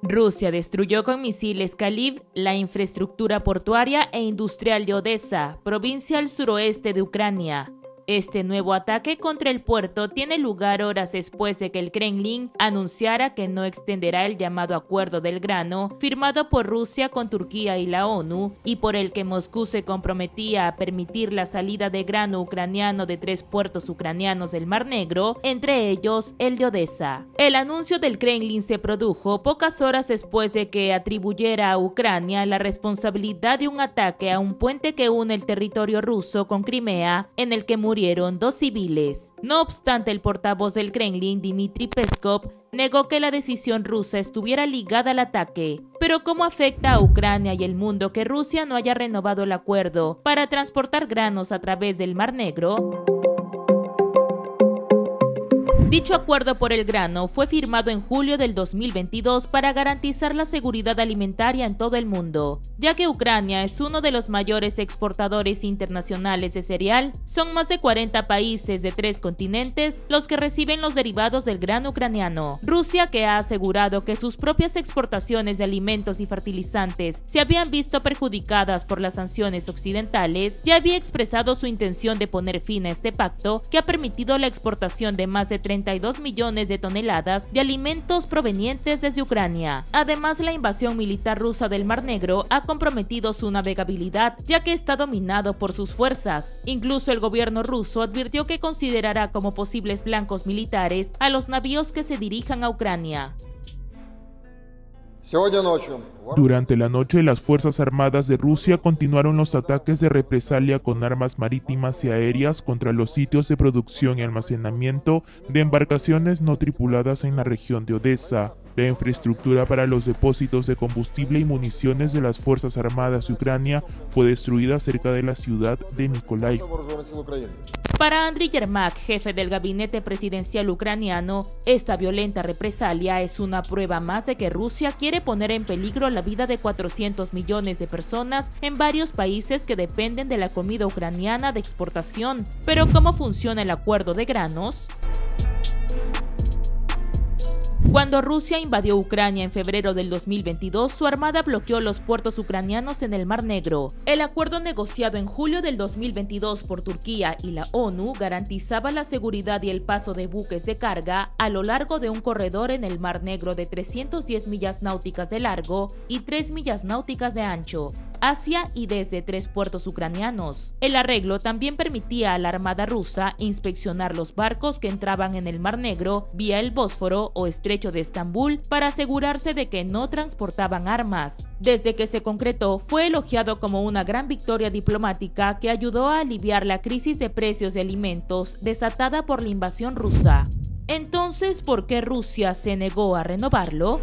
Rusia destruyó con misiles Kalib la infraestructura portuaria e industrial de Odessa, provincia al suroeste de Ucrania. Este nuevo ataque contra el puerto tiene lugar horas después de que el Kremlin anunciara que no extenderá el llamado Acuerdo del Grano, firmado por Rusia con Turquía y la ONU, y por el que Moscú se comprometía a permitir la salida de grano ucraniano de 3 puertos ucranianos del Mar Negro, entre ellos el de Odessa. El anuncio del Kremlin se produjo pocas horas después de que atribuyera a Ucrania la responsabilidad de un ataque a un puente que une el territorio ruso con Crimea, en el que murieron 2 civiles. No obstante, el portavoz del Kremlin, Dmitry Peskov, negó que la decisión rusa estuviera ligada al ataque. Pero ¿cómo afecta a Ucrania y el mundo que Rusia no haya renovado el acuerdo para transportar granos a través del Mar Negro? Dicho acuerdo por el grano fue firmado en julio del 2022 para garantizar la seguridad alimentaria en todo el mundo. Ya que Ucrania es uno de los mayores exportadores internacionales de cereal, son más de 40 países de 3 continentes los que reciben los derivados del grano ucraniano. Rusia, que ha asegurado que sus propias exportaciones de alimentos y fertilizantes se habían visto perjudicadas por las sanciones occidentales, ya había expresado su intención de poner fin a este pacto que ha permitido la exportación de más de 32 millones de toneladas de alimentos provenientes desde Ucrania. Además, la invasión militar rusa del Mar Negro ha comprometido su navegabilidad, ya que está dominado por sus fuerzas. Incluso el gobierno ruso advirtió que considerará como posibles blancos militares a los navíos que se dirijan a Ucrania. Durante la noche, las Fuerzas Armadas de Rusia continuaron los ataques de represalia con armas marítimas y aéreas contra los sitios de producción y almacenamiento de embarcaciones no tripuladas en la región de Odessa. La infraestructura para los depósitos de combustible y municiones de las Fuerzas Armadas de Ucrania fue destruida cerca de la ciudad de Mykolaiv. Para Andriy Yermak, jefe del gabinete presidencial ucraniano, esta violenta represalia es una prueba más de que Rusia quiere poner en peligro la vida de 400 millones de personas en varios países que dependen de la comida ucraniana de exportación. Pero ¿cómo funciona el acuerdo de granos? Cuando Rusia invadió Ucrania en febrero del 2022, su armada bloqueó los puertos ucranianos en el Mar Negro. El acuerdo negociado en julio del 2022 por Turquía y la ONU garantizaba la seguridad y el paso de buques de carga a lo largo de un corredor en el Mar Negro de 310 millas náuticas de largo y 3 millas náuticas de ancho, hacia y desde 3 puertos ucranianos. El arreglo también permitía a la armada rusa inspeccionar los barcos que entraban en el Mar Negro vía el Bósforo o Estrecho de Estambul para asegurarse de que no transportaban armas. Desde que se concretó, fue elogiado como una gran victoria diplomática que ayudó a aliviar la crisis de precios de alimentos desatada por la invasión rusa. Entonces, ¿por qué Rusia se negó a renovarlo?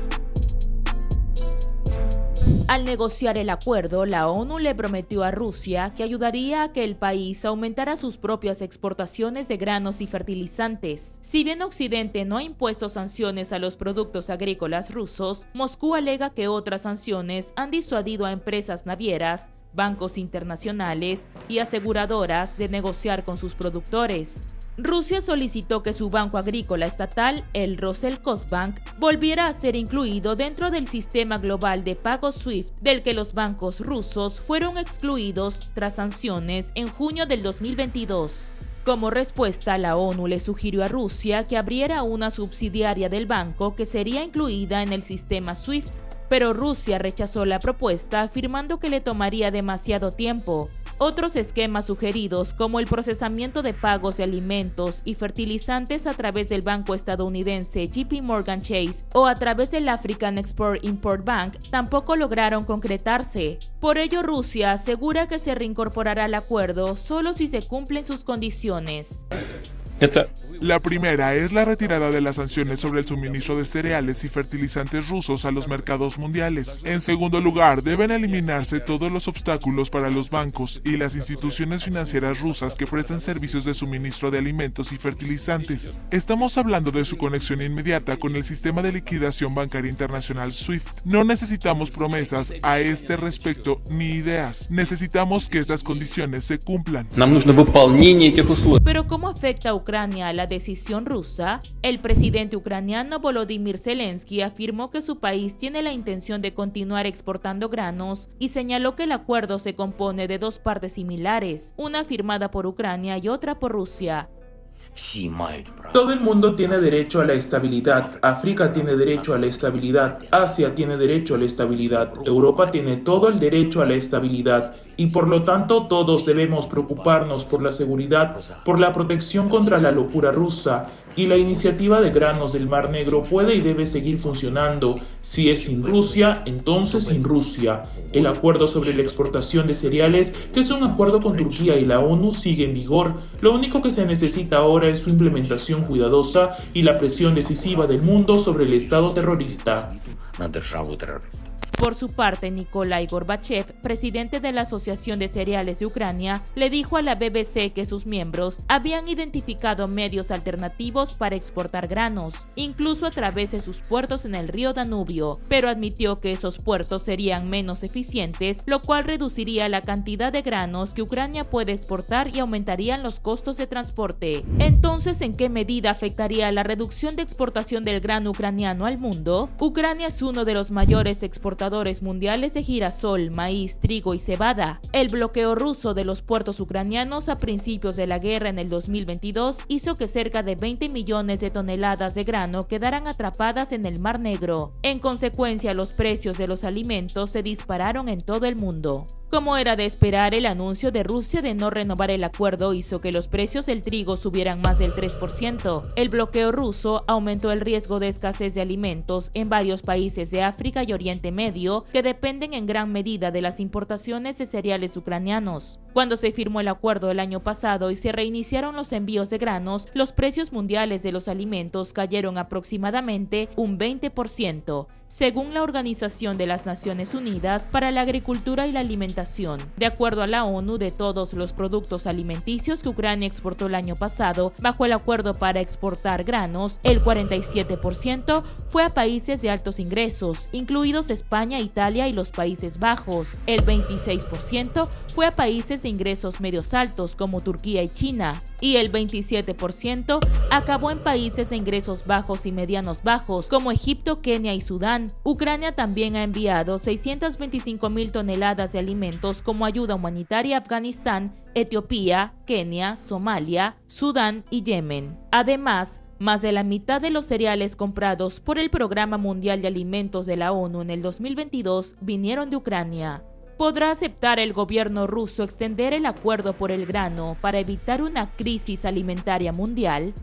Al negociar el acuerdo, la ONU le prometió a Rusia que ayudaría a que el país aumentara sus propias exportaciones de granos y fertilizantes. Si bien Occidente no ha impuesto sanciones a los productos agrícolas rusos, Moscú alega que otras sanciones han disuadido a empresas navieras, bancos internacionales y aseguradoras de negociar con sus productores. Rusia solicitó que su banco agrícola estatal, el Roselkosbank, volviera a ser incluido dentro del sistema global de pagos SWIFT, del que los bancos rusos fueron excluidos tras sanciones en junio del 2022. Como respuesta, la ONU le sugirió a Rusia que abriera una subsidiaria del banco que sería incluida en el sistema SWIFT, pero Rusia rechazó la propuesta, afirmando que le tomaría demasiado tiempo. Otros esquemas sugeridos, como el procesamiento de pagos de alimentos y fertilizantes a través del banco estadounidense JP Morgan Chase o a través del African Export-Import Bank, tampoco lograron concretarse. Por ello, Rusia asegura que se reincorporará al acuerdo solo si se cumplen sus condiciones. La primera es la retirada de las sanciones sobre el suministro de cereales y fertilizantes rusos a los mercados mundiales. En segundo lugar, deben eliminarse todos los obstáculos para los bancos y las instituciones financieras rusas que prestan servicios de suministro de alimentos y fertilizantes. Estamos hablando de su conexión inmediata con el sistema de liquidación bancaria internacional SWIFT. No necesitamos promesas a este respecto ni ideas. Necesitamos que estas condiciones se cumplan. Pero ¿cómo afecta a Ucrania Ucrania a la decisión rusa, el presidente ucraniano Volodymyr Zelensky afirmó que su país tiene la intención de continuar exportando granos y señaló que el acuerdo se compone de dos partes similares, una firmada por Ucrania y otra por Rusia. Todo el mundo tiene derecho a la estabilidad. África tiene derecho a la estabilidad. Asia tiene derecho a la estabilidad. Europa tiene todo el derecho a la estabilidad. Y por lo tanto todos debemos preocuparnos por la seguridad, por la protección contra la locura rusa. Y la iniciativa de granos del Mar Negro puede y debe seguir funcionando. Si es sin Rusia, entonces sin Rusia. El acuerdo sobre la exportación de cereales, que es un acuerdo con Turquía y la ONU, sigue en vigor. Lo único que se necesita ahora es su implementación cuidadosa y la presión decisiva del mundo sobre el Estado terrorista. Por su parte, Nikolai Gorbachev, presidente de la Asociación de Cereales de Ucrania, le dijo a la BBC que sus miembros habían identificado medios alternativos para exportar granos, incluso a través de sus puertos en el río Danubio, pero admitió que esos puertos serían menos eficientes, lo cual reduciría la cantidad de granos que Ucrania puede exportar y aumentarían los costos de transporte. Entonces, ¿en qué medida afectaría la reducción de exportación del grano ucraniano al mundo? Ucrania es uno de los mayores exportadores mundiales de girasol, maíz, trigo y cebada. El bloqueo ruso de los puertos ucranianos a principios de la guerra en el 2022 hizo que cerca de 20 millones de toneladas de grano quedaran atrapadas en el Mar Negro. En consecuencia, los precios de los alimentos se dispararon en todo el mundo. Como era de esperar, el anuncio de Rusia de no renovar el acuerdo hizo que los precios del trigo subieran más del 3%. El bloqueo ruso aumentó el riesgo de escasez de alimentos en varios países de África y Oriente Medio, que dependen en gran medida de las importaciones de cereales ucranianos. Cuando se firmó el acuerdo el año pasado y se reiniciaron los envíos de granos, los precios mundiales de los alimentos cayeron aproximadamente un 20%, según la Organización de las Naciones Unidas para la Agricultura y la Alimentación. De acuerdo a la ONU, de todos los productos alimenticios que Ucrania exportó el año pasado, bajo el acuerdo para exportar granos, el 47% fue a países de altos ingresos, incluidos España, Italia y los Países Bajos. El 26% fue a países de ingresos medios altos como Turquía y China, y el 27% acabó en países de ingresos bajos y medianos bajos como Egipto, Kenia y Sudán. Ucrania también ha enviado 625,000 toneladas de alimentos como ayuda humanitaria a Afganistán, Etiopía, Kenia, Somalia, Sudán y Yemen. Además, más de la mitad de los cereales comprados por el Programa Mundial de Alimentos de la ONU en el 2022 vinieron de Ucrania. ¿Podrá aceptar el gobierno ruso extender el acuerdo por el grano para evitar una crisis alimentaria mundial?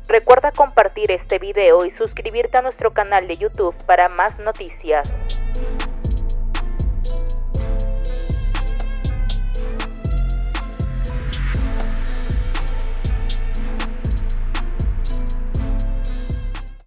Recuerda compartir este video y suscribirte a nuestro canal de YouTube para más noticias.